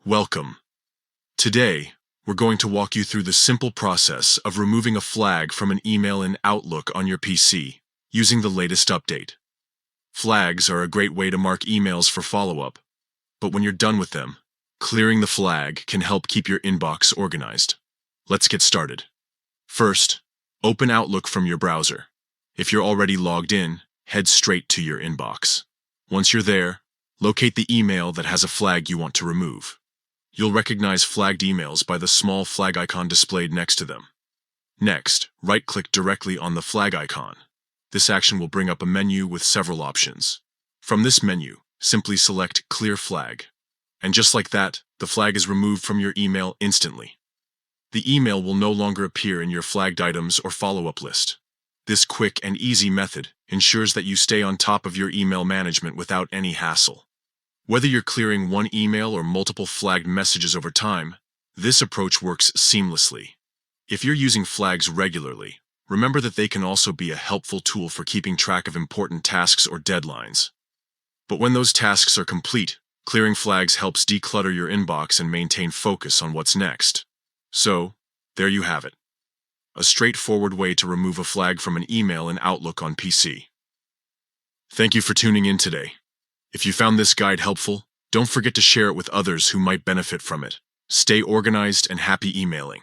Welcome. Today, we're going to walk you through the simple process of removing a flag from an email in Outlook on your PC using the latest update. Flags are a great way to mark emails for follow-up, but when you're done with them, clearing the flag can help keep your inbox organized. Let's get started. First, open Outlook from your browser. If you're already logged in, head straight to your inbox. Once you're there, locate the email that has a flag you want to remove. You'll recognize flagged emails by the small flag icon displayed next to them. Next, right-click directly on the flag icon. This action will bring up a menu with several options. From this menu, simply select Clear Flag. And just like that, the flag is removed from your email instantly. The email will no longer appear in your flagged items or follow-up list. This quick and easy method ensures that you stay on top of your email management without any hassle. Whether you're clearing one email or multiple flagged messages over time, this approach works seamlessly. If you're using flags regularly, remember that they can also be a helpful tool for keeping track of important tasks or deadlines. But when those tasks are complete, clearing flags helps declutter your inbox and maintain focus on what's next. So, there you have it. A straightforward way to remove a flag from an email in Outlook on PC. Thank you for tuning in today. If you found this guide helpful, don't forget to share it with others who might benefit from it. Stay organized and happy emailing.